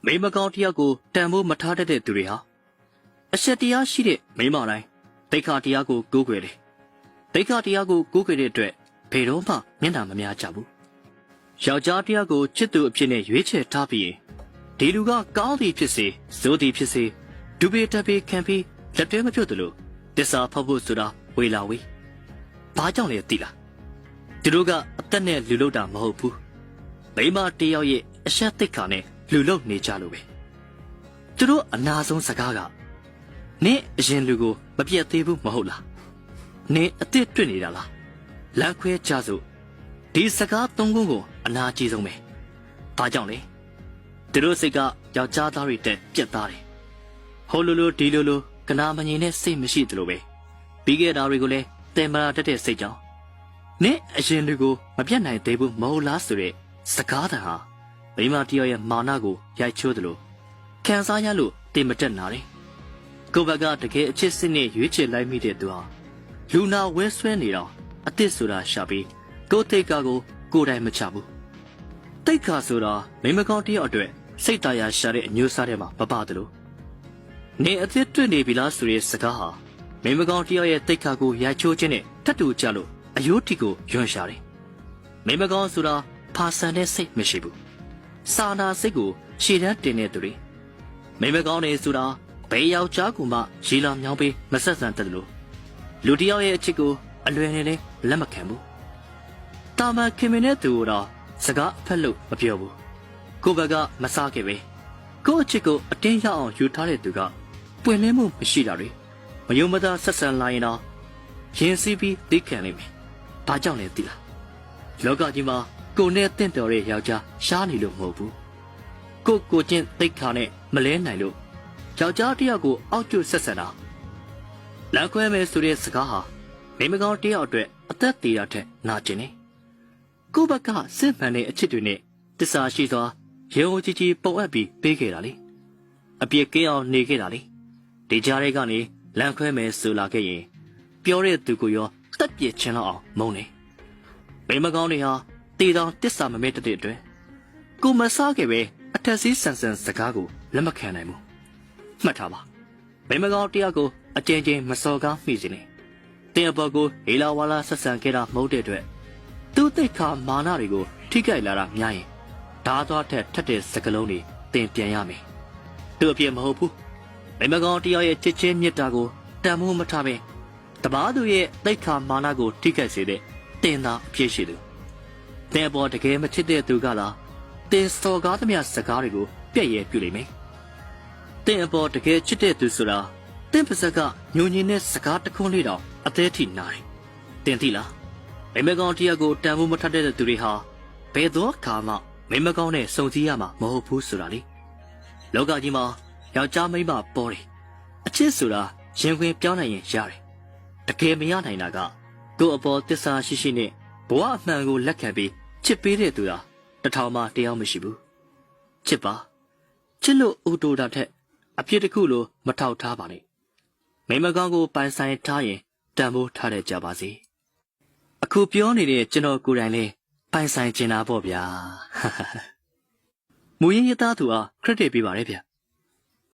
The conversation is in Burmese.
မိမကောင်းတယောက်ကိုတန်ဖိုးမထားတတ်တဲ့သူတွေဟာအရှက်တရားရှိတဲ့မိမတိုင်းတိတ်ခါတရားကိုကိုးကွယ်တယ်တိတ်ခါတရားကိုကိုးကွယ်တဲ့အတွက်ဘယ်တော့မှမျက်နှာမများကြဘူးယောက်ျားတရားကိုချစ်သူအဖြစ်နဲ့ရွေးချယ်ထားပြီးဒီလူကကောင်းသည်ဖြစ်စေဇိုးသည်ဖြစ်စေဒူပေတက်ပေခံပြီးလက်တွဲမပြုတ်တယ်လို့တစ္ဆာဖောက်ဖို့ဆိုတာဝေလာဝေးဘာကြောင့်လဲသိလားသူတို့ကအသက်နဲ့လူလို့တာမဟုတ်ဘူးမိမတယောက်ရဲ့အရှက်သိက္ခာနဲ့လူလို့နေကြလို့ပဲသူတို့အနာဆုံးစကားကနင်းအရင်လူကိုမပြတ်သေးဘူးမဟုတ်လားနင်းအစ်စ်တွေ့နေတာလားလမ်းခွဲကြစို့ဒီစကားသုံးခုကိုအနာကြီးဆုံးပဲဘာကြောင့်လဲသူတို့စိတ်ကယောက်ျားသားတွေတက်ပြက်သားတယ်ဟိုလိုလိုဒီလိုလိုကနာမငြိမ်တဲ့စိတ်မရှိသလိုပဲပြီးခဲ့တာတွေကိုလည်းတင်မလာတတ်တဲ့စိတ်ကြောင့်နင်းအရင်လူကိုမပြတ်နိုင်သေးဘူးမဟုတ်လားဆိုတဲ့စကားတန်ဟာမိမတယောက်ရဲ့မာနကိုရိုက်ချိုးသလိုခံစားရလို့တင်မတက်နာတယ်ကိုဘကတကယ်အချစ်စစ်နဲ့ရွေးချယ်လိုက်မိတဲ့သူဟာလူနာဝဲဆွဲနေတော့အစ်စ်ဆိုတာရှာပြီးကိုတိတ်ကာကိုကိုယ်တိုင်မချဘူးတိတ်ခါဆိုတာမိမကောင်းတယောက်အတွက်စိတ်တရားရှာတဲ့အမျိုးအစားတွေမှာမပါတယ်လို့နေအစ်စ်တွေ့နေပြီလားဆိုတဲ့စကားဟာမိမကောင်းတယောက်ရဲ့တိတ်ခါကိုရိုက်ချိုးခြင်းနဲ့ထပ်တူကြလို့အယိုးတီကိုယွန်းရှာတယ်မိမကောင်းဆိုတာဖာဆန်တဲ့စိတ်မရှိဘူးစာနာစိတ်ကိုရှည်တန်းတင်တဲ့သူတွေမိမကောင်းနေဆိုတာဘယ်ယောက်ျားကိုမှရေလာမြောင်းပေးမဆက်ဆံတတ်လို့လူတယောက်ရဲ့အချစ်ကိုအလွယ်နဲ့လည်းလက်မခံဘူးတာမန်ခင်မင်းတဲ့သူတော့စကားအဖက်လို့မပြောဘူးကိုဘကမစားခဲ့ပဲကိုအချစ်ကိုအတင်းရအောင်ယူထားတဲ့သူကပွင့်လင်းမှုမရှိတာတွေမယုံမသားဆက်ဆံလာရင်တော့ရင်စီးပြီးသိခံလိမ့်မယ်ဘာကြောင့်လဲသိလားလောကကြီးမှာကိုနဲ့တင့်တော်တဲ့ယောက်ျားရှားနေလို့မဟုတ်ဘူးကိုချင်းသိခါနဲ့မလဲနိုင်လို့ယောက်ျားတယောက်ကိုအောက်ကျဆက်ဆံတာလမ်းခွဲမယ်ဆိုတဲ့စကားဟာမိမကောင်းတယောက်အတွက်အသက်သေးတာထက်နာကျင်နေကိုဘကစစ်မှန်တဲ့အချစ်တွေနဲ့တစ္ဆာရှိစွာရေဝကြီးကြီးပုံအပ်ပြီးပေးခဲ့တာလေအပြစ်ကင်းအောင်နေခဲ့တာလေဒီကြားထဲကနေလမ်းခွဲမယ်ဆိုလာခဲ့ရင်ပြောတဲ့သူကိုရောတက်ပြစ်ချင်းလောက်အောင်မုန်းနေမိမကောင်းတွေဟာတေတောင်တစ္ဆာမမဲတဲ့အတွက်ကိုမစားခဲ့ပဲအထက်စီးဆန်ဆန်စကားကိုလက်မခံနိုင်ဘူးမှတ်ထားပါမိမကောင်းတယောက်ကိုအကျဉ်းချင်းမစော်ကားမိစေနဲ့တင်အပေါ်ကိုဟေလာဝါလာဆက်ဆံခဲ့တာမဟုတ်တဲ့အတွက်သူ့သိက္ခာမာနတွေကိုထိခိုက်လာတာများရင်ဓာသွားထက်ထက်တဲ့စကလုံးတွေတင်ပြန်ရမယ်သူ့အပြစ်မဟုတ်ဘူးမိမကောင်းတယောက်ရဲ့ချစ်ချင်းမြတ်တာကိုတန်ဖိုးမထားပဲတပားသူရဲ့သိက္ခာမာနကိုထိခိုက်စေတဲ့တင်သာအပြစ်ရှိသူတင်အပေါ်တကယ်မချစ်တဲ့သူကလားတင်စော်ကားသမျှစကားတွေကိုပြည့်ရဲပြုလိမ့်မယ်တင်အပေါ်တကယ်ချစ်တဲ့သူဆိုတာတင်ပါစကညဉ့်ညင်တဲ့စကားတခွန်းလေးတောင်အသေးထိနာတယ်တင်သိလားမိမကောင်းတယောက်ကိုတန်ဖိုးမထတဲ့သူတွေဟာဘယ်တော့ခါမှမိမကောင်းနဲ့စုံစည်းရမှာမဟုတ်ဘူးဆိုတာလေလောကကြီးမှာယောက်ျားမိန်းမပေါ်တယ်အချစ်ဆိုတာရင်ခွင်ပြောင်းနိုင်ရင်ရတယ်တကယ်မရနိုင်တာကကိုယ့်အပေါ်တစ္ဆာရှိရှိနဲ့ဘဝအမှန်ကိုလက်ခံပြီးချစ်ပေးတဲ့သူဟာတစ်ထောင်မှတရားမရှိဘူးချစ်ပါချစ်လို့ဥတိုတာထက်အပြစ်တစ်ခုလိုမထောက်ထားပါနဲ့မိမကောင်းကိုပိုင်ဆိုင်ထားရင်တန်ဖိုးထားတဲ့ကြပါစေအခုပြောနေတဲ့ကျွန်တော်ကိုယ်တိုင်လည်းပိုင်ဆိုင်ကျင်တာပေါ့ဗျာမူရင်းရသားသူဟာခရက်ဒစ်ပေးပါရယ်ဗျ